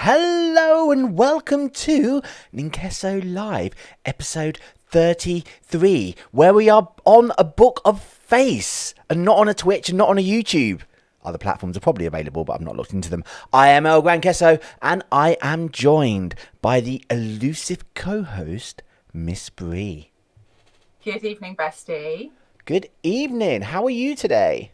Hello and welcome to Ninqueso Live, episode 33, where we are on a book of face and not on a Twitch and not on a YouTube. Other platforms are probably available, but I've not looked into them. I am El Gran Queso, and I am joined by the elusive co-host, Miss Bree. Good evening, bestie. Good evening. How are you today?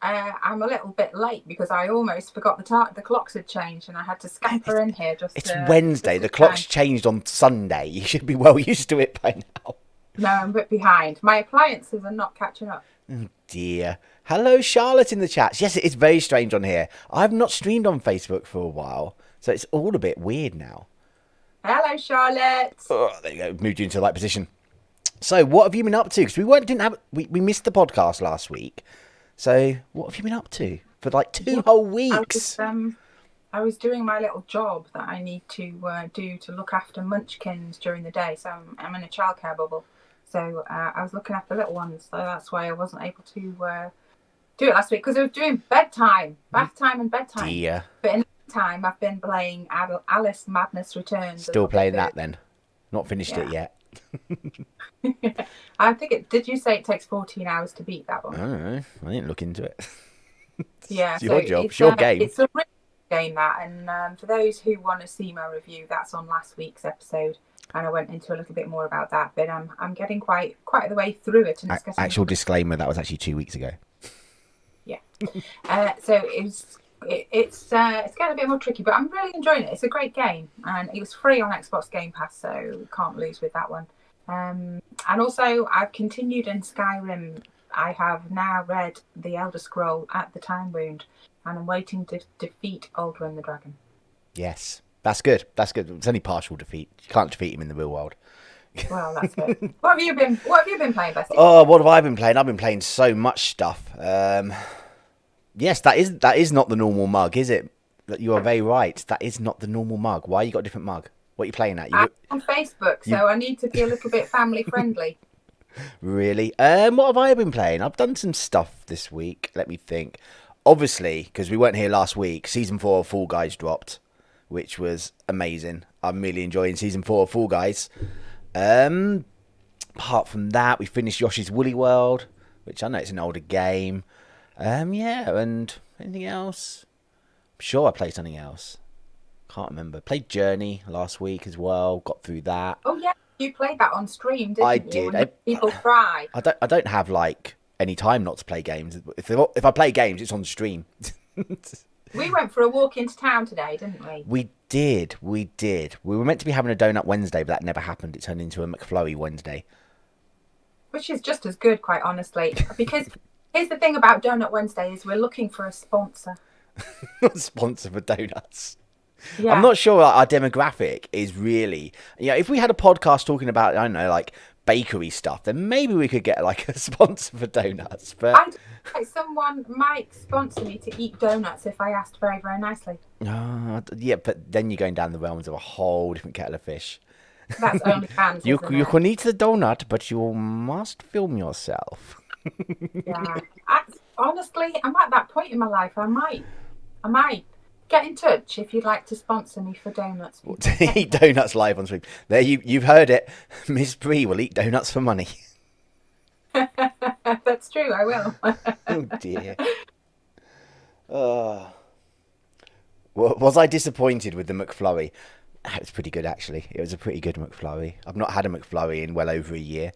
I'm a little bit late because I almost forgot the clocks had changed and I had to scamper in here just It's Wednesday. The clock's changed on Sunday. You should be well used to it by now. No, I'm a bit behind. My appliances are not catching up. Oh dear. Hello, Charlotte in the chat. Yes, it is very strange on here. I've not streamed on Facebook for a while, so it's all a bit weird now. Hello, Charlotte. Oh, there you go. Moved you into the right position. So, what have you been up to? Because we missed the podcast last week. So, what have you been up to for like two whole weeks? I was doing my little job that I need to do to look after munchkins during the day. So I'm in a childcare bubble. So I was looking after little ones. So that's why I wasn't able to do it last week because I was doing bath time and bedtime. Dear. But in the time, I've been playing Alice Madness Returns. Still playing that then? Not finished it yet. I think did you say it takes 14 hours to beat that one? I don't know. I didn't look into it. Yeah, it's your job. It's your game. It's a really good game, that. And for those who want to see my review, that's on last week's episode. And I went into a little bit more about that. But I'm getting quite the way through it. And it's actual disclaimer, that was actually 2 weeks ago. Yeah. So it's getting a bit more tricky, but I'm really enjoying it. It's a great game. And it was free on Xbox Game Pass, so can't lose with that one. And also, I've continued in Skyrim. I have now read the Elder Scroll at the Time Wound, and I'm waiting to defeat Aldrin the Dragon. Yes, that's good. That's good. It's only partial defeat. You can't defeat him in the real world. Well, that's good. What have you been playing, Bessie? Oh, what have I been playing? I've been playing so much stuff. Yes, that is not the normal mug, is it? You are very right. That is not the normal mug. Why you got a different mug? What are you playing at? I'm on Facebook, so I need to be a little bit family friendly. Really? What have I been playing? I've done some stuff this week. Let me think. Obviously, because we weren't here last week, Season 4 of Fall Guys dropped, which was amazing. I'm really enjoying Season 4 of Fall Guys. Apart from that, we finished Yoshi's Woolly World, which I know it's an older game. Yeah, and anything else? I'm sure I played something else. Can't remember. Played Journey last week as well. Got through that. Oh yeah, you played that on stream, didn't you? I did. People cry. I don't have like any time not to play games. If I play games, it's on stream. We went for a walk into town today, didn't we? We did. We were meant to be having a donut Wednesday, but that never happened. It turned into a McFlurry Wednesday. Which is just as good, quite honestly. Because here's the thing about Donut Wednesday is we're looking for a sponsor. Not a sponsor for donuts. Yeah. I'm not sure our demographic is really... if we had a podcast talking about, I don't know, like bakery stuff, then maybe we could get like a sponsor for donuts. But someone might sponsor me to eat donuts if I asked very, very nicely. Yeah, but then you're going down the realms of a whole different kettle of fish. That's only fans. You can eat the donut, but you must film yourself. Yeah. Honestly, I'm at that point in my life. I might get in touch if you'd like to sponsor me for donuts. To eat donuts live on stream. There, you've heard it. Miss Bree will eat donuts for money. That's true, I will. Oh dear. Was I disappointed with the McFlurry? It was pretty good, actually. It was a pretty good McFlurry. I've not had a McFlurry in well over a year.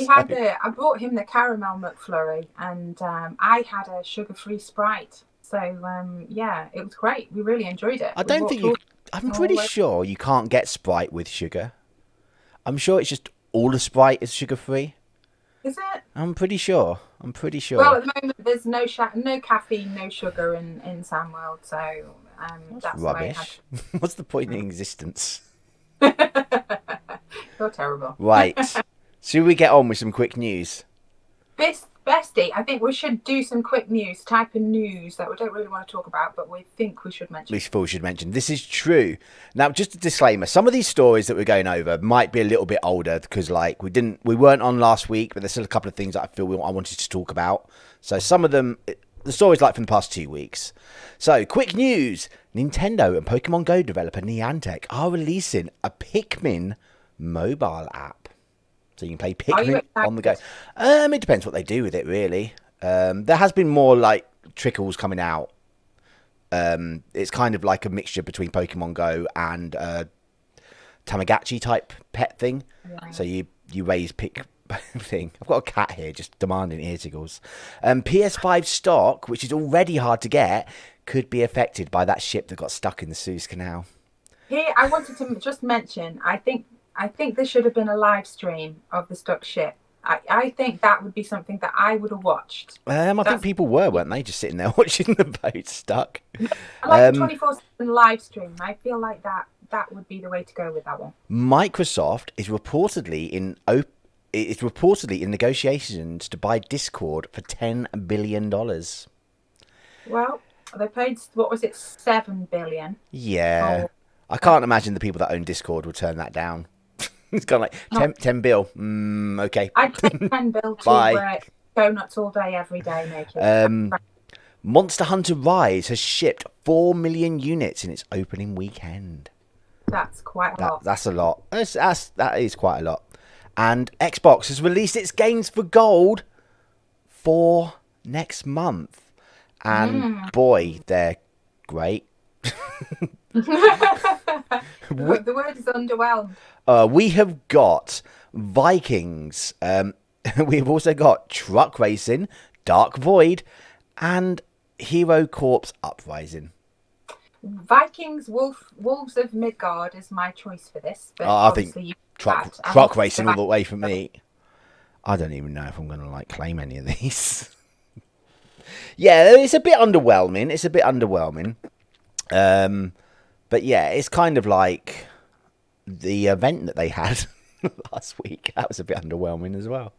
I bought him the caramel McFlurry, and I had a sugar-free Sprite. So, yeah, it was great. We really enjoyed it. I'm pretty sure you can't get Sprite with sugar. I'm sure it's just all the Sprite is sugar-free. Is it? I'm pretty sure. Well, at the moment, there's no caffeine, no sugar in Samworld, so that's rubbish. What's the point in existence? You're terrible. Right. Should we get on with some quick news? Bestie, I think we should do some quick news. Type in news that we don't really want to talk about, but we think we should mention. We should mention. This is true. Now, just a disclaimer. Some of these stories that we're going over might be a little bit older because, like, we weren't on last week, but there's still a couple of things that I feel I wanted to talk about. So some of them the story's like from the past 2 weeks. So, quick news. Nintendo and Pokemon Go developer Niantic are releasing a Pikmin mobile app. So you can play Pikmin on the go. It depends what they do with it, really. There has been more like trickles coming out. It's kind of like a mixture between Pokemon Go and Tamagotchi type pet thing. Yeah. So you raise thing. I've got a cat here just demanding ear tickles. PS5 stock, which is already hard to get, could be affected by that ship that got stuck in the Suez Canal. Here, I wanted to just mention, I think there should have been a live stream of the stuck ship. I think that would be something that I would have watched. I think people weren't they? Just sitting there watching the boat stuck. I like a 24/7 live stream. I feel like that would be the way to go with that one. Microsoft is reportedly in negotiations to buy Discord for $10 billion. Well, they paid, what was it, $7 billion? Yeah. I can't imagine the people that own Discord will turn that down. It's kind of like 10 bill. Okay. I'd take 10 bill to donuts all day, every day, making Monster Hunter Rise has shipped 4 million units in its opening weekend. That's quite a lot. That's a lot. That is quite a lot. And Xbox has released its games for gold for next month. And boy, they're great. The word is underwhelmed. We have got Vikings. We've also got Truck Racing, Dark Void, and Hero Corps Uprising. Vikings, Wolves of Midgard is my choice for this. But I think truck racing all the way for me. I don't even know if I'm going to claim any of these. Yeah, it's a bit underwhelming. But yeah, it's kind of like the event that they had last week. That was a bit underwhelming as well.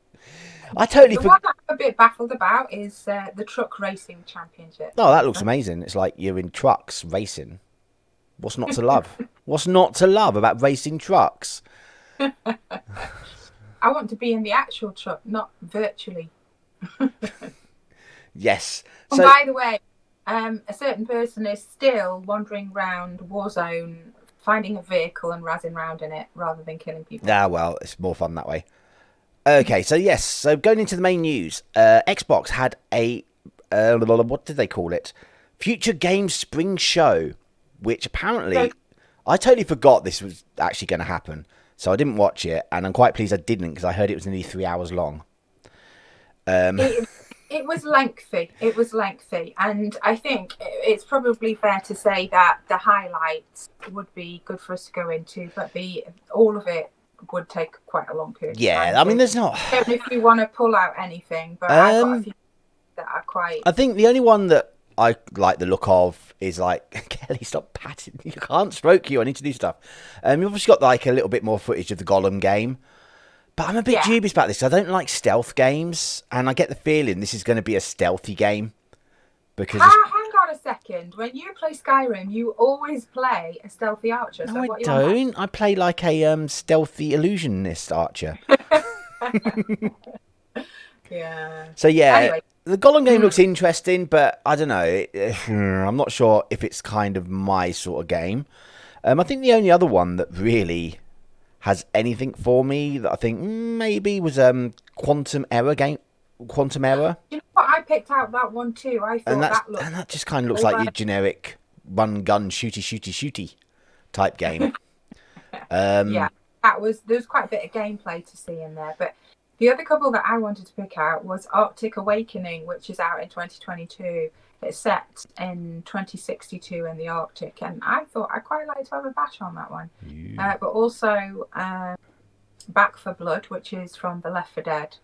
I totally The one I'm a bit baffled about is the Truck Racing Championship. Oh, that looks amazing. It's like you're in trucks racing. What's not to love? What's not to love about racing trucks? I want to be in the actual truck, not virtually. Yes. And by the way, a certain person is still wandering around Warzone, finding a vehicle and razzing around in it rather than killing people. Ah, well, it's more fun that way. Okay, so yes, so going into the main news, Xbox had a, what did they call it? Future Games Spring Show, which apparently, I totally forgot this was actually going to happen. So I didn't watch it, and I'm quite pleased I didn't, because I heard it was nearly 3 hours long. It was lengthy. And I think it's probably fair to say that the highlights would be good for us to go into, but all of it would take quite a long period of time. Yeah, I mean, there's not... I don't know if you want to pull out anything, but I've got a few that are quite... I think the only one that I like the look of is Kelly, stop patting. You can't stroke you. I need to do stuff. You've obviously got a little bit more footage of the Gollum game. But I'm a bit dubious about this. I don't like stealth games, and I get the feeling this is going to be a stealthy game. Because hang on a second. When you play Skyrim, you always play a stealthy archer. So no, I don't. I play like a stealthy illusionist archer. Yeah. So yeah, anyway. The Gollum game looks interesting, but I don't know. I'm not sure if it's kind of my sort of game. I think the only other one that really has anything for me that I think maybe was Quantum Error game. Quantum Error. You know what? I picked out that one too. I thought and that just kind of looks like your generic run gun shooty type game. Yeah, there was quite a bit of gameplay to see in there. But the other couple that I wanted to pick out was Arctic Awakening, which is out in 2022. It's set in 2062 in the Arctic, and I thought I'd quite like to have a bash on that one. Yeah. But also Back for Blood, which is from the Left 4 Dead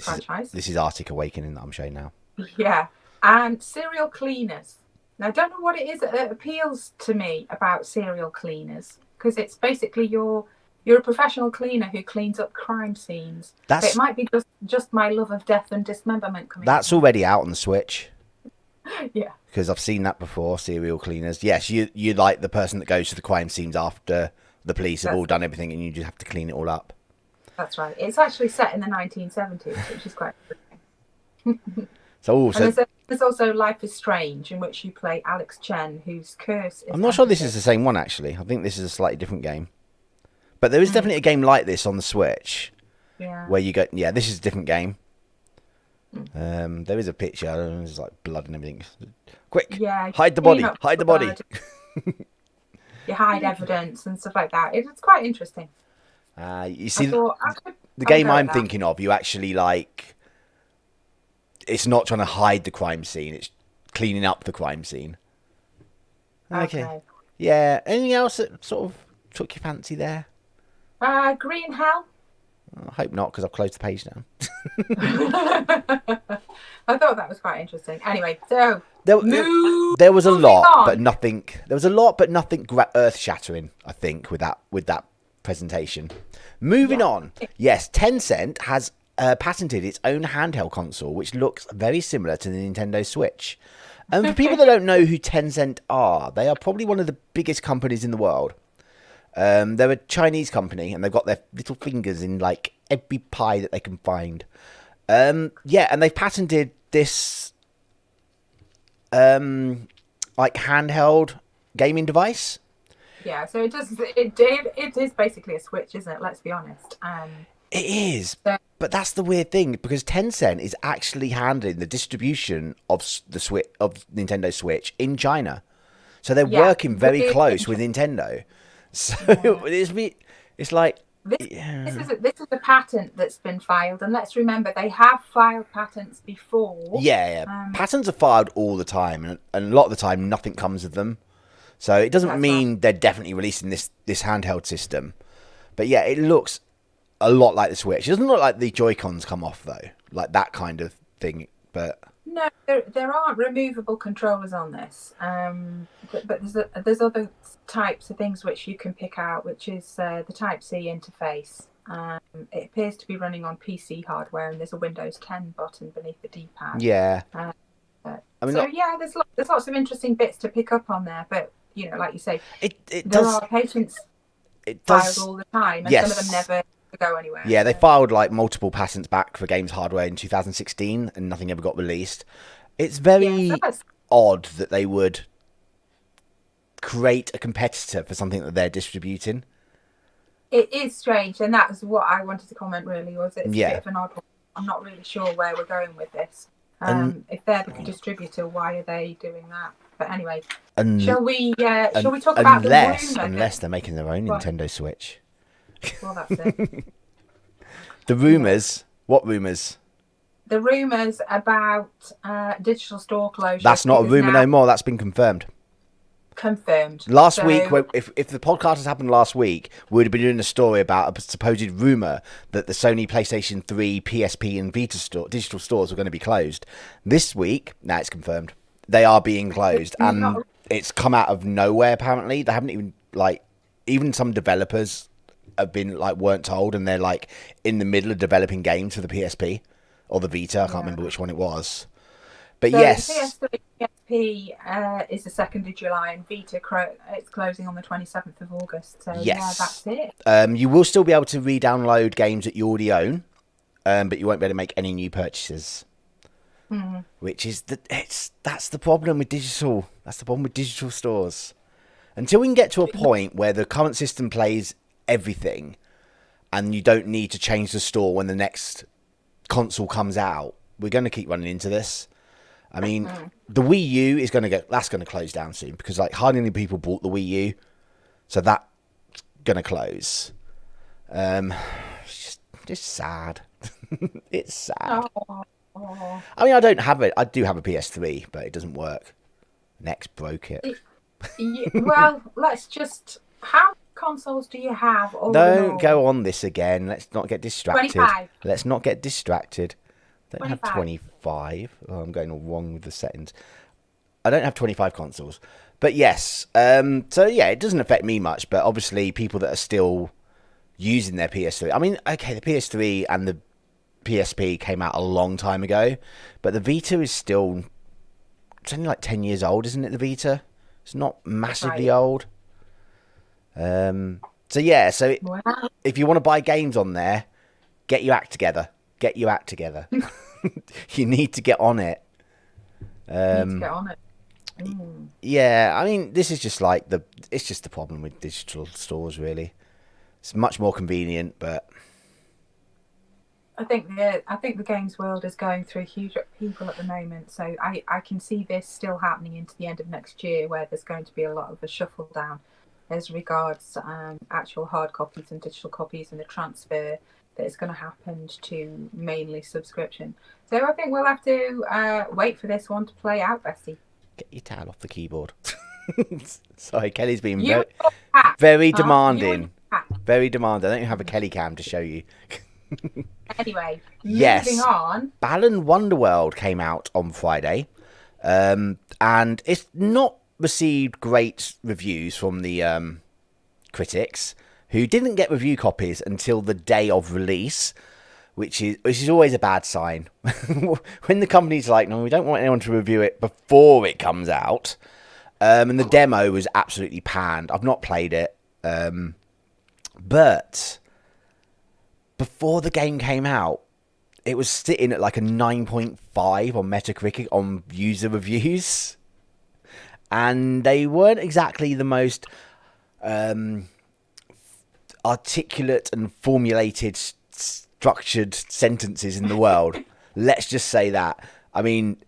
franchise. This is Arctic Awakening that I'm showing now. Yeah, and Serial Cleaners. Now, I don't know what it is that appeals to me about serial cleaners, because it's basically you're a professional cleaner who cleans up crime scenes. But it might be just my love of death and dismemberment coming. That's already out on the Switch. Yeah. Because I've seen that before, serial cleaners. Yes, you like the person that goes to the crime scenes after the police have all done everything and you just have to clean it all up. That's right. It's actually set in the 1970s, which is quite interesting. So there's also Life is Strange, in which you play Alex Chen, whose curse is I'm not sure this is empathy. the same one, actually. I think this is a slightly different game. But there is definitely a game like this on the Switch Yeah. where you go, yeah, this is a different game. Mm. There is a picture, there's like blood and everything. Quick, Yeah. hide the Clean body, up hide the body. blood, you hide evidence and stuff like that. It's quite interesting. You I see, thought the I would game go with I'm that. thinking of, you actually like, it's not trying to hide the crime scene, it's cleaning up the crime scene. Okay. Yeah, anything else that sort of took your fancy there? Green Hell. I hope not, because I've closed the page now. I thought that was quite interesting. Anyway, so There was a moving lot, on. but nothing. There was a lot, but nothing earth-shattering. I think with that presentation. Moving on. Yes, Tencent has patented its own handheld console, which looks very similar to the Nintendo Switch. And for people that don't know who Tencent are, they are probably one of the biggest companies in the world. They're a Chinese company, and they've got their little fingers in like every pie that they can find. Yeah, and they've patented this like handheld gaming device. Yeah, so it is basically a Switch, isn't it? Let's be honest. It is, So, but that's the weird thing because Tencent is actually handling the distribution of the Switch of Nintendo Switch in China, so they're yeah, working very really close with Nintendo. So yeah. it's like This yeah. this is a patent that's been filed, and let's remember they have filed patents before. Yeah. Patents are filed all the time, and a lot of the time nothing comes of them. So it doesn't That's right. mean they're definitely releasing this handheld system. But yeah, it looks a lot like the Switch. It doesn't look like the Joy-Cons come off though, like that kind of thing. But No, there aren't removable controllers on this. But there's other types of things which you can pick out, which is the Type C interface. It appears to be running on PC hardware, and there's a Windows 10 button beneath the D-pad. yeah, I mean, So yeah, there's lots of interesting bits to pick up on there. But like you say, it there does are patents it filed does all the time, and some of them yes. never go anywhere. Yeah, they So. filed like multiple patents back for games hardware in 2016, and nothing ever got released. It's Yeah, so very that's odd that they would create a competitor for something that they're distributing. It is strange, and that's what I wanted to comment. Really, was it's a Yeah. bit of an odd one. I'm not really sure where we're going with this. And If they're the distributor, why are they doing that? But anyway, and shall we talk about the rumor? unless they're making their own Well- Nintendo Switch. Well, that's it. The rumors. What rumors? The rumors about digital store closure. That's not a rumor no more. That's been confirmed. Confirmed. Last week, if the podcast has happened last week, we would have been doing a story about a supposed rumor that the Sony PlayStation 3, PSP, and Vita digital stores were going to be closed. This week, now it's confirmed. They are being closed, and it's come out of nowhere. Apparently, they haven't even some developers have been weren't told, and they're in the middle of developing games for the PSP or the Vita. I can't remember which one it was. But so yes, the PS3, PSP is the 2nd of July, and Vita it's closing on the 27th of August. So yeah, that's it. You will still be able to re-download games that you already own, but you won't be able to make any new purchases. Which is that's the problem with digital. That's the problem with digital stores. Until we can get to a point where the current system plays everything, and you don't need to change the store when the next console comes out, we're going to keep running into this. I mean, the Wii U is that's going to close down soon because hardly any people bought the Wii U, so that's going to close. It's just sad. It's sad. Oh. I mean, I don't have it. I do have a PS3, but it doesn't work. Next broke it. Well, how many consoles do you have? Don't go on this again. Let's not get distracted. 25. Let's not get distracted. I don't have 25. 25. Oh, I'm going all wrong with the settings. I don't have 25 consoles. But yes. So yeah, it doesn't affect me much. But obviously, people that are still using their PS3. I mean, okay, the PS3 and the PSP came out a long time ago, but the Vita is still, it's only 10 years old, isn't it? The Vita, it's not massively old. So yeah, if you want to buy games on there, get your act together. You need to get on it. Need to get on it. Yeah, I mean, this is just like it's just the problem with digital stores, really. It's much more convenient, but I think the games world is going through huge upheaval at the moment. So I can see this still happening into the end of next year, where there's going to be a lot of a shuffle down as regards actual hard copies and digital copies, and the transfer that is going to happen to mainly subscription. So I think we'll have to wait for this one to play out, Bessie. get your towel off the keyboard. Sorry, Kelly's been You very You demanding. and Very demanding. I don't even have a Kelly cam to show you. Anyway, Yes. moving on. Balan Wonderworld came out on Friday, and it's not received great reviews from the critics, who didn't get review copies until the day of release, which is always a bad sign. When the company's like, no, we don't want anyone to review it before it comes out, and the demo was absolutely panned. I've not played it, but before the game came out, it was sitting at like a 9.5 on Metacritic on user reviews. And they weren't exactly the most articulate and formulated, structured sentences in the world. Let's just say that. I mean,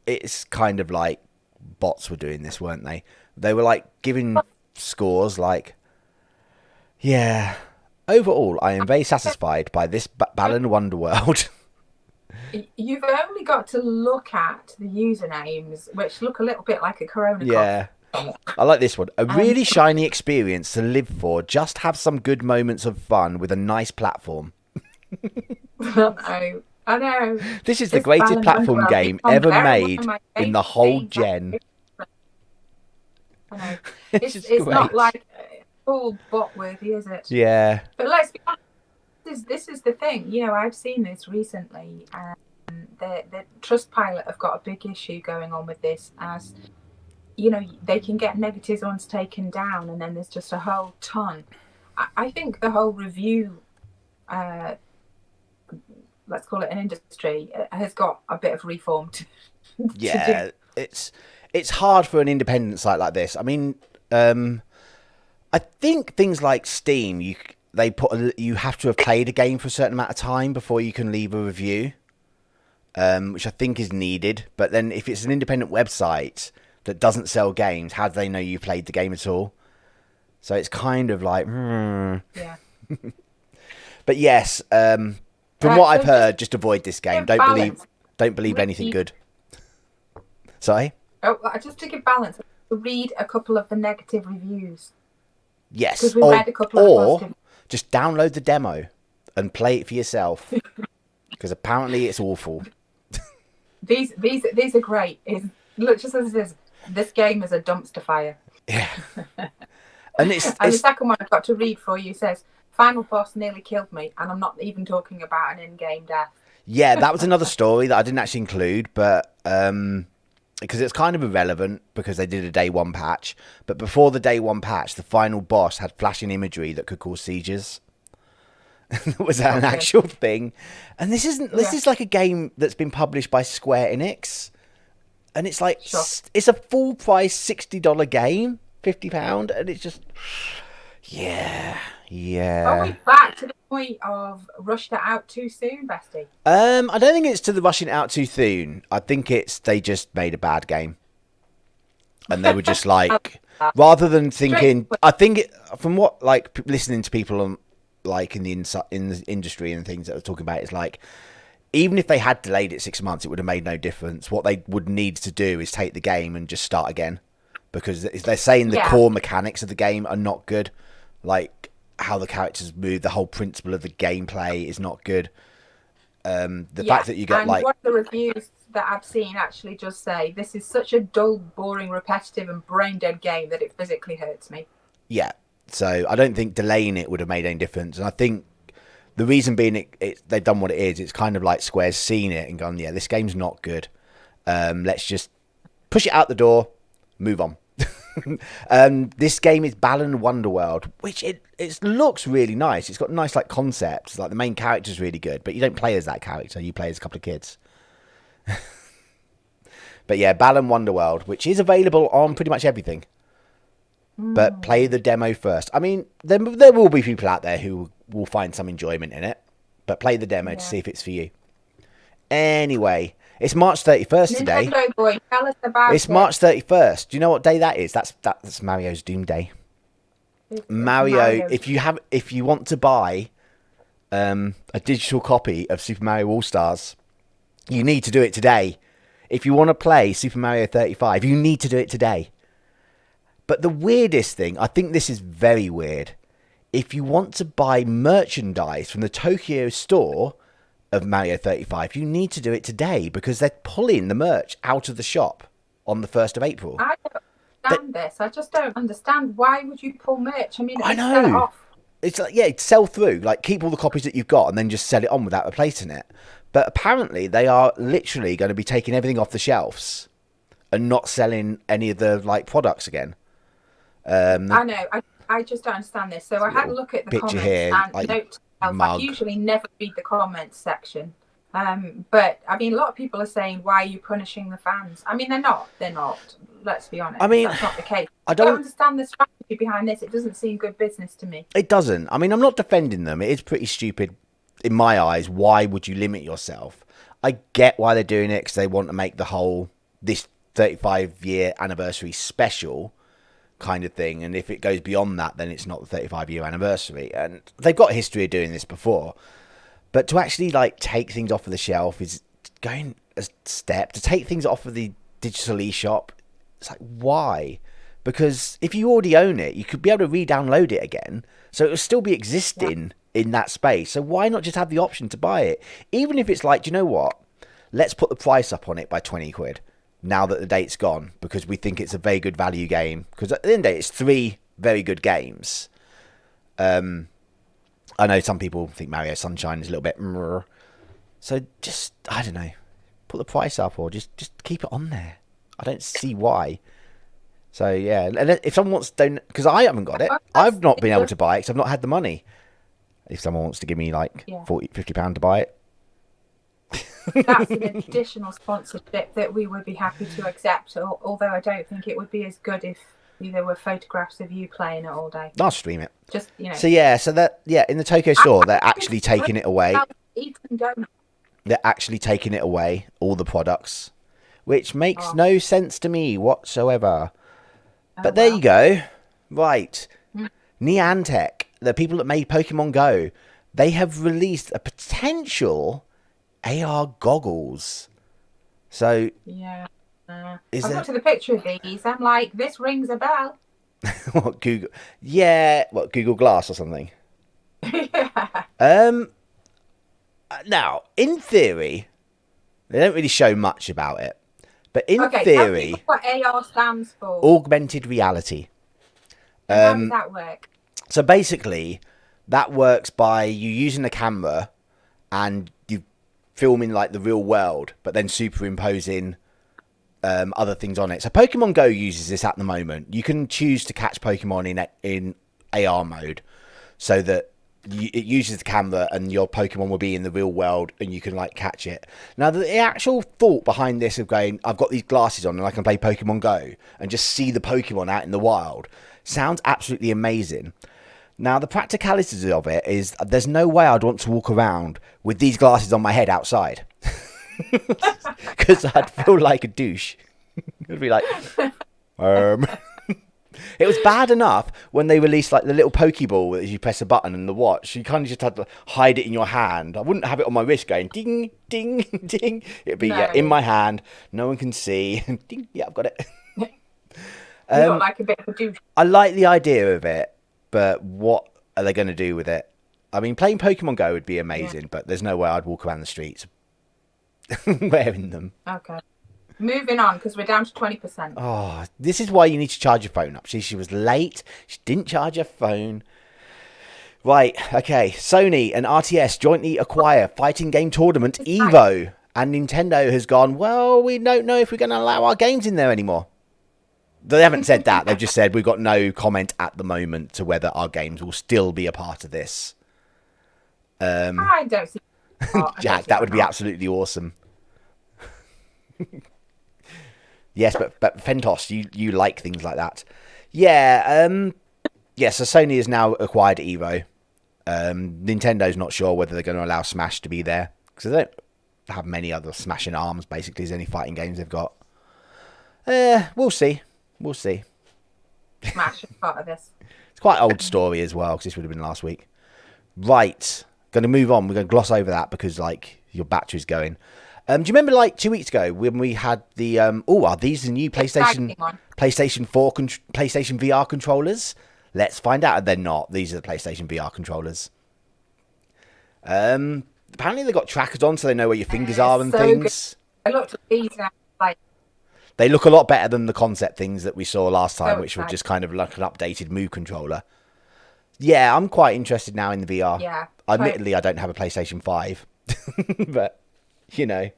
it's kind of like bots were doing this, weren't they? They were like giving scores like, yeah, overall, I am very satisfied by this Balan Wonderworld. You've only got to look at the usernames, which look a little bit like a Corona. Yeah. I like this one. A really shiny experience to live for. Just have some good moments of fun with a nice platform. I know. This is the greatest platform game ever made in the whole gen. I know. It's not like full bot worthy, is it? Yeah. But let's be honest. This is the thing. You know, I've seen this recently, and the Trustpilot have got a big issue going on with this, as you know, they can get negative ones taken down, and then there's just a whole ton. I think the whole review, let's call it an industry, has got a bit of reform to yeah, do. It's hard for an independent site like this. I mean, I think things like Steam, you have to have played a game for a certain amount of time before you can leave a review, which I think is needed. But then if it's an independent website that doesn't sell games, how do they know you played the game at all? So it's kind of like, Yeah. But yes, from what I've heard, just avoid this game. Don't believe anything good. Sorry? Oh, just to give balance, read a couple of the negative reviews. Yes, because we read a couple of positive. Just download the demo and play it for yourself, because apparently it's awful. These are great. Look, just as it is, this game is a dumpster fire. Yeah. And the second one I've got to read for you says, final boss nearly killed me, and I'm not even talking about an in-game death. Yeah, that was another story that I didn't actually include, but because it's kind of irrelevant because they did a day one patch. But before the day one patch, the final boss had flashing imagery that could cause seizures. Was that an actual thing? And this is like a game that's been published by Square Enix, and it's like it's a full price $60 game, £50, and it's just yeah. Are we back to the point of rushed it out too soon, Bestie? I don't think it's to the rushing it out too soon. I think they just made a bad game, and they were just like, rather than thinking. I think from what like listening to people on like in the industry and things that are talking about, it's like even if they had delayed it 6 months, it would have made no difference. What they would need to do is take the game and just start again, because they're saying the core mechanics of the game are not good, like how the characters move, the whole principle of the gameplay is not good. The fact that you get like one of the reviews that I've seen actually just say this is such a dull, boring, repetitive, and brain dead game that it physically hurts me. Yeah, so I don't think delaying it would have made any difference, and I think the reason being they've done what it is. It's kind of like Square's seen it and gone, yeah, this game's not good. Let's just push it out the door, move on. This game is Balan Wonderworld, which it looks really nice. It's got nice like concepts. Like the main character's really good, but you don't play as that character. You play as a couple of kids. But yeah, Balan Wonderworld, which is available on pretty much everything. But play the demo first. I mean, there will be people out there who will find some enjoyment in it. But play the demo to see if it's for you. Anyway, it's March 31st today. Nintendo boy, tell us about It's March 31st. Do you know what day that is? That's Mario's Doom Day. Mario, if you want to buy a digital copy of Super Mario All-Stars, you need to do it today. If you want to play Super Mario 35, you need to do it today. But the weirdest thing, I think this is very weird. If you want to buy merchandise from the Tokyo store of Mario 35, you need to do it today because they're pulling the merch out of the shop on the 1st of April. I don't understand this. I just don't understand. Why would you pull merch? I mean, I know. sell it off. It's like, yeah, sell through. Like, keep all the copies that you've got and then just sell it on without replacing it. But apparently they are literally going to be taking everything off the shelves and not selling any of the products again. I know. I just don't understand this. So I had a look at the comments here, and note to myself, I usually never read the comments section. But I mean, a lot of people are saying, why are you punishing the fans? I mean, they're not. Let's be honest. I mean, that's not the case. I don't understand the strategy behind this. It doesn't seem good business to me. It doesn't. I mean, I'm not defending them. It is pretty stupid in my eyes. Why would you limit yourself? I get why they're doing it because they want to make this 35-year anniversary special kind of thing. And if it goes beyond that, then it's not the 35-year anniversary. And they've got a history of doing this before. But to actually take things off of the shelf is going a step. To take things off of the digital eShop, it's like, why? Because if you already own it, you could be able to re-download it again. So it will still be existing in that space. So why not just have the option to buy it? Even if it's do you know what? Let's put the price up on it by 20 quid now that the date's gone, because we think it's a very good value game. Because at the end of the day, it's 3 very good games. I know some people think Mario Sunshine is a little bit... So just, I don't know, put the price up or just keep it on there. I don't see why. So, yeah, if someone wants to donate... Because I haven't got it. I've not been able to buy it because I've not had the money. If someone wants to give me £40-50 to buy it. That's an additional sponsorship that we would be happy to accept, although I don't think it would be as good if there were photographs of you playing it all day. I'll stream it. Just, So, in the Tokyo store, they're actually taking it away. They're actually taking it away, all the products, which makes no sense to me whatsoever. But there you go. Right. Niantic, the people that made Pokemon Go, they have released a potential AR goggles. So yeah, I looked at the picture of these. I'm like, this rings a bell. What, Google? Yeah, what, Google Glass or something? Yeah. Now, in theory, they don't really show much about it. But in theory, tell me what AR stands for. Augmented reality. How does that work? So basically, that works by you using a camera and you filming the real world, but then superimposing other things on it. So Pokemon Go uses this at the moment. You can choose to catch Pokemon in AR mode, so that it uses the camera and your Pokemon will be in the real world and you can catch it. Now, the actual thought behind this of going, I've got these glasses on and I can play Pokemon Go and just see the Pokemon out in the wild, sounds absolutely amazing. Now, the practicalities of it is there's no way I'd want to walk around with these glasses on my head outside. Because I'd feel like a douche. It'd be like, It was bad enough when they released the little Pokeball as you press a button in the watch. You kind of just had to hide it in your hand. I wouldn't have it on my wrist going ding, ding, ding. It'd be in my hand. No one can see. Ding, yeah, I've got it. You got like a bit of a douche. I like the idea of it, but what are they going to do with it? I mean, playing Pokemon Go would be amazing, but there's no way I'd walk around the streets wearing them. Okay. Moving on, because we're down to 20%. Oh, this is why you need to charge your phone up. She was late. She didn't charge her phone. Right, okay. Sony and RTS jointly acquire fighting game tournament Evo. And Nintendo has gone, well, we don't know if we're going to allow our games in there anymore. They haven't said that. They've just said we've got no comment at the moment to whether our games will still be a part of this. I don't see. Jack, that would be absolutely awesome. Yes, but Fentos, you like things like that. Yeah, yeah, so Sony has now acquired Evo. Nintendo's not sure whether they're going to allow Smash to be there, because they don't have many other Smashing Arms, basically, as any fighting games they've got. We'll see. We'll see. Smash is part of this. It's quite an old story as well, because this would have been last week. Right, going to move on. We're going to gloss over that because, like, your battery's going. Do you remember, like, 2 weeks ago when we had the... are these the new PlayStation 4, PlayStation VR controllers? Let's find out. They're not. These are the PlayStation VR controllers. Apparently they got trackers on so they know where your fingers are and things. Good. I looked at these now, like... They look a lot better than the concept things that we saw last time, So which were just kind of like an updated Move controller. Yeah, I'm quite interested now in the VR. Yeah. Admittedly, I don't have a PlayStation 5. But, you know.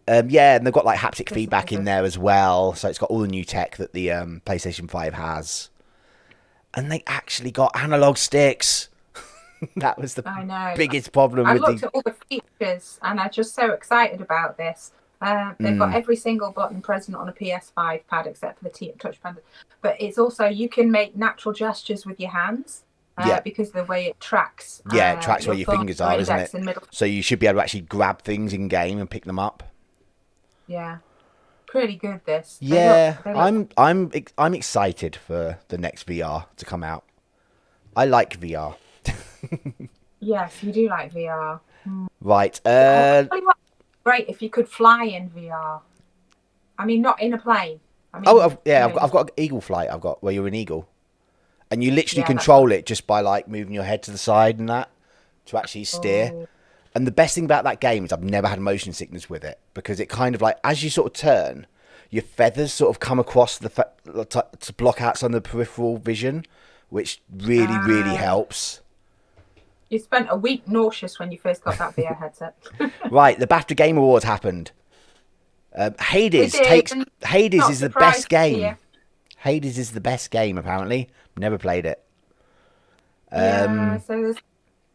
Yeah, and they've got like haptic feedback in there as well. So it's got all the new tech that the PlayStation 5 has. And they actually got analog sticks. That was the biggest problem. I looked at all the features and I'm just so excited about this. They've got every single button present on a PS5 pad except for the touchpad. But it's also, you can make natural gestures with your hands because of the way it tracks. Yeah, it tracks where your fingers are, isn't it? So you should be able to actually grab things in game and pick them up. Yeah, pretty good. This. Yeah, I'm excited for the next VR to come out. I like VR. Yes, you do like VR. Right. Great if you could fly in VR. I mean, not in a plane. I mean, I've got Eagle Flight. I've got where you're an eagle, and you literally control it just by like moving your head to the side and that to actually steer. Oh. And the best thing about that game is I've never had motion sickness with it because it kind of like as you sort of turn, your feathers sort of come across to block out some of the peripheral vision, which really helps. You spent a week nauseous when you first got that VR headset. Right, the BAFTA Game Awards happened. Hades is the best game. Here. Hades is the best game, apparently. Never played it. And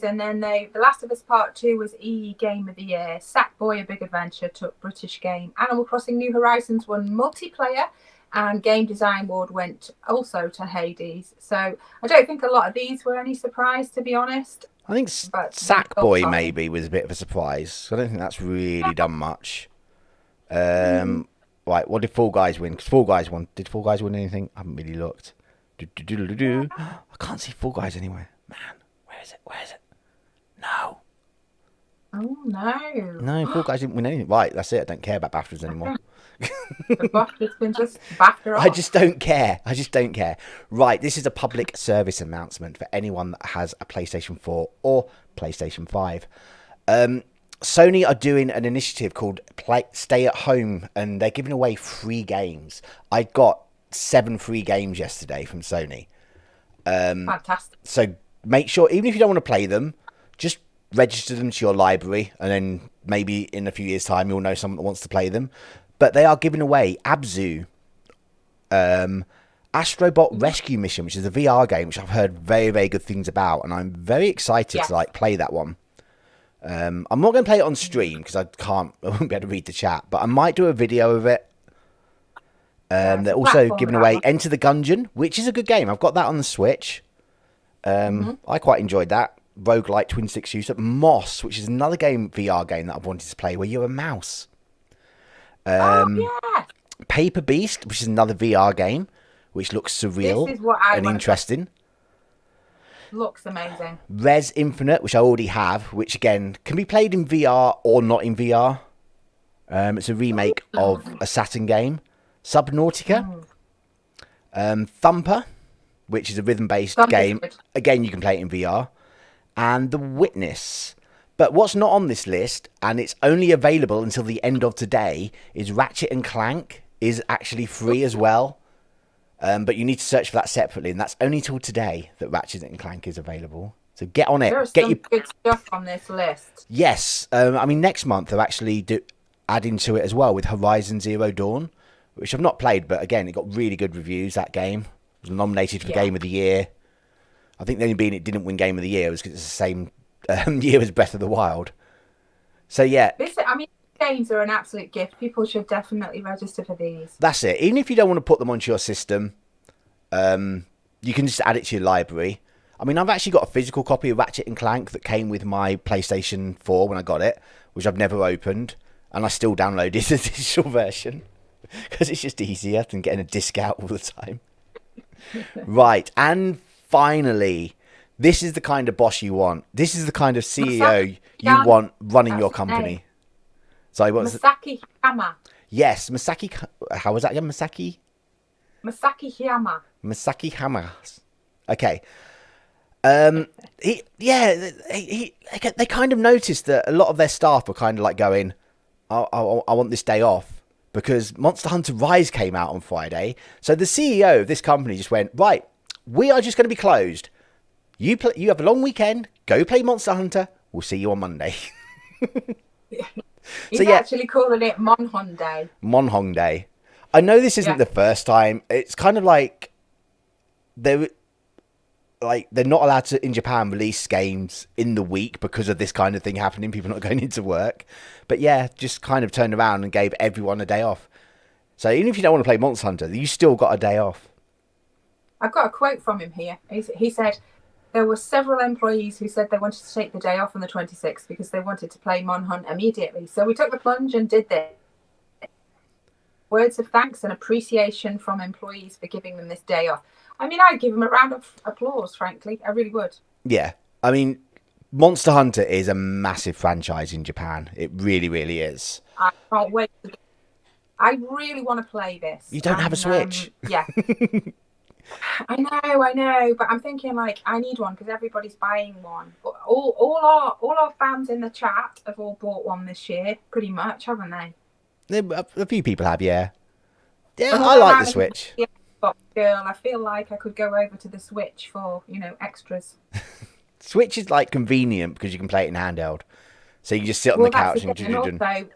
then The Last of Us Part 2 was EE Game of the Year. Sackboy: A Big Adventure took British Game. Animal Crossing: New Horizons won multiplayer. And Game Design Award went also to Hades. So I don't think a lot of these were any surprise, to be honest. I think Sackboy maybe was a bit of a surprise. I don't think that's really done much. Right, what did Fall Guys win? Because Fall Guys won. Did Fall Guys win anything? I haven't really looked. I can't see Fall Guys anywhere. Man, where is it? Where is it? No. Oh, no. No, Fall Guys didn't win anything. Right, that's it. I don't care about BAFTAs anymore. The BAFTA's been just BAFTA off. I just don't care. Right, this is a public service announcement for anyone that has a PlayStation 4 or PlayStation 5. Sony are doing an initiative called Stay at Home, and they're giving away free games. I got 7 free games yesterday from Sony. Fantastic. So make sure, even if you don't want to play them, just register them to your library, and then maybe in a few years' time you'll know someone that wants to play them. But they are giving away Abzu, Astrobot Rescue Mission, which is a VR game which I've heard very good things about, and I'm very excited to like play that one. I'm not going to play it on stream because I won't be able to read the chat, but I might do a video of it. They're also giving away Enter the Gungeon, which is a good game. I've got that on the Switch. I quite enjoyed that. Roguelike twin stick shooter. Moss, which is another VR game that I've wanted to play where you're a mouse. Paper Beast, which is another VR game, which looks surreal and interesting. Looks amazing. Res Infinite, which I already have, which again can be played in VR or not in VR. It's a remake of a Saturn game. Subnautica. Thumper, which is a rhythm-based game. Again, you can play it in VR. And The Witness. But what's not on this list, and it's only available until the end of today, is Ratchet and Clank is actually free as well. But you need to search for that separately, and that's only till today that Ratchet and Clank is available. So get on it. There's some good stuff on this list. Yes. I mean, next month they're actually adding to it as well with Horizon Zero Dawn, which I've not played, but again, it got really good reviews, that game. It was nominated for Game of the Year. I think the only being it didn't win Game of the Year was because it's the same year as Breath of the Wild. So yeah. games are an absolute gift. People should definitely register for these. That's it. Even if you don't want to put them onto your system, you can just add it to your library. I mean, I've actually got a physical copy of Ratchet and Clank that came with my PlayStation 4 when I got it, which I've never opened, and I still downloaded the digital version because it's just easier than getting a disc out all the time. Right, and finally, this is the kind of boss you want. This is the kind of CEO you want running your company. Sorry, what was it? Masaki Hiyama. Yes, Masaki. How was that again? Masaki Hiyama. Masaki Hama. Okay. They kind of noticed that a lot of their staff were kind of like going, I want this day off because Monster Hunter Rise came out on Friday. So the CEO of this company just went, right, we are just going to be closed. You have a long weekend. Go play Monster Hunter. We'll see you on Monday. He's actually calling it Monhong Day. Monhong Day. I know this isn't the first time. It's kind of like they're not allowed to in Japan release games in the week because of this kind of thing happening. People not going into work, but just kind of turned around and gave everyone a day off. So even if you don't want to play Monster Hunter, you still got a day off. I've got a quote from him here. He said there were several employees who said they wanted to take the day off on the 26th because they wanted to play Monhunt immediately. So we took the plunge and did this. Words of thanks and appreciation from employees for giving them this day off. I mean, I'd give them a round of applause, frankly. I really would. Yeah. I mean, Monster Hunter is a massive franchise in Japan. It really, really is. I can't wait. I really want to play this. You don't have a Switch. Yeah. I know, but I'm thinking like I need one because everybody's buying one. All our fans in the chat have all bought one this year, pretty much, haven't they? A few people have, yeah. Yeah, I like the Switch. Girl, I feel like I could go over to the Switch for extras. Switch is like convenient because you can play it in handheld, so you just sit on the couch and also,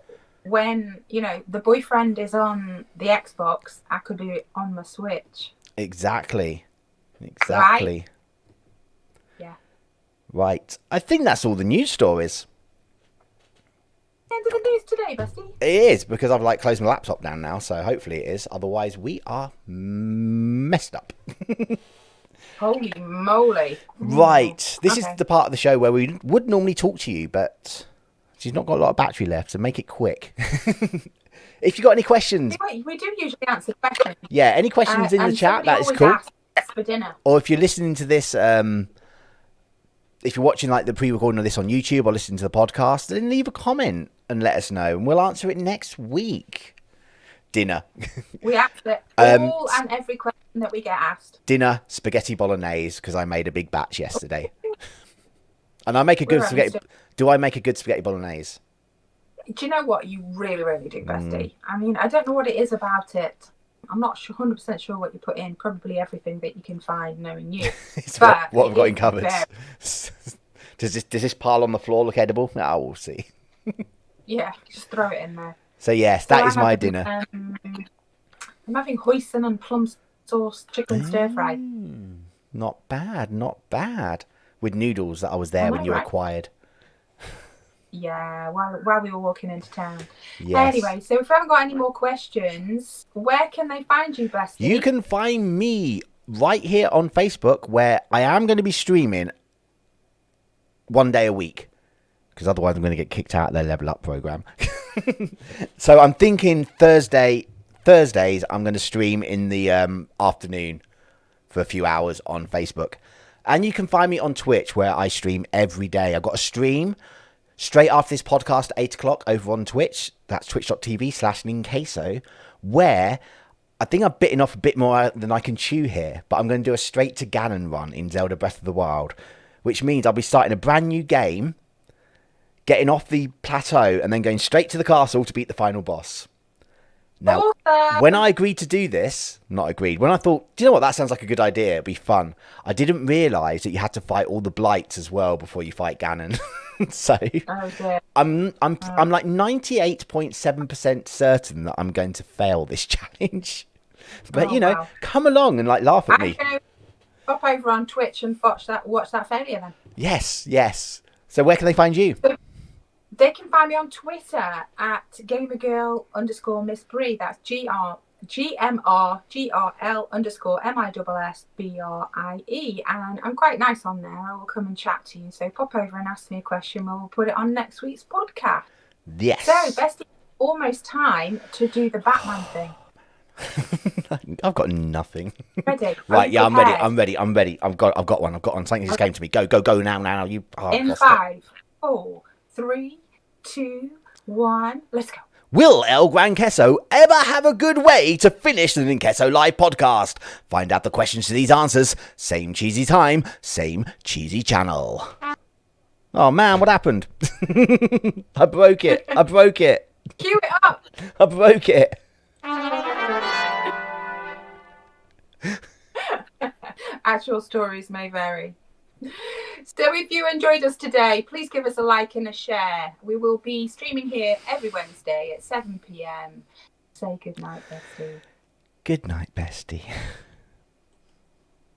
when the boyfriend is on the Xbox, I could do it on the Switch. Exactly. Right? Yeah. Right. I think that's all the news stories. End of the news today, Bestie. It is, because I've closed my laptop down now, so hopefully it is. Otherwise, we are messed up. Holy moly. Right. This is the part of the show where we would normally talk to you, but she's not got a lot of battery left, so make it quick. If you've got any questions... We do usually answer questions. Yeah, any questions in the chat, that is cool. For dinner. Or if you're listening to this... if you're watching the pre-recording of this on YouTube or listening to the podcast, then leave a comment and let us know, and we'll answer it next week. Dinner. We answer all and every question that we get asked. Dinner, spaghetti bolognese, because I made a big batch yesterday. And I make a good spaghetti... Do I make a good spaghetti bolognese? Do you know what? You really, really do, Bestie. I mean, I don't know what it is about it. I'm not 100% sure what you put in. Probably everything that you can find, knowing you. But what we've got in cupboards. Does this pile on the floor look edible? No, we'll see. Yeah, just throw it in there. So yes, that is my dinner. I'm having hoisin and plum sauce chicken stir fry. Not bad, not bad. With noodles that I was there when you acquired. Yeah, while we were walking into town. Yes. Anyway, so if we haven't got any more questions, where can they find you, Bestie? You can find me right here on Facebook, where I am going to be streaming one day a week, because otherwise I'm going to get kicked out of their Level Up program. So I'm thinking Thursdays I'm going to stream in the afternoon for a few hours on Facebook. And you can find me on Twitch, where I stream every day. I've got a stream straight after this podcast at 8 o'clock over on Twitch. That's twitch.tv/Ninqueso, where I think I've bitten off a bit more than I can chew here, but I'm going to do a straight to Ganon run in Zelda Breath of the Wild, which means I'll be starting a brand new game, getting off the plateau, and then going straight to the castle to beat the final boss. Now, when I agreed to do this, when I thought, do you know what, that sounds like a good idea, it'd be fun, I didn't realise that you had to fight all the blights as well before you fight Ganon. So I'm like 98.7% certain that I'm going to fail this challenge. But come along and laugh at me. Pop over on Twitch and watch that failure then. Yes. So where can they find you? They can find me on Twitter at gamergirl_Miss Brie. That's GMRGRL_MISSBRIE. And I'm quite nice on there. I will come and chat to you. So pop over and ask me a question. We'll put it on next week's podcast. Yes. So, Bestie, almost time to do the Batman thing. I've got nothing. Ready? Right, yeah, I'm ready. I've got one. Something just came to me. Go now. You. In 5, 4, 3, 2, 1. Let's go. Will El Gran Queso ever have a good way to finish the Ninqueso Live podcast? Find out the questions to these answers. Same cheesy time, same cheesy channel. Oh man, what happened? I broke it. Cue it up. I broke it. Actual stories may vary. So if you enjoyed us today, please give us a like and a share. We will be streaming here every Wednesday at 7 p.m. Say good night, Bestie. Good night, Bestie.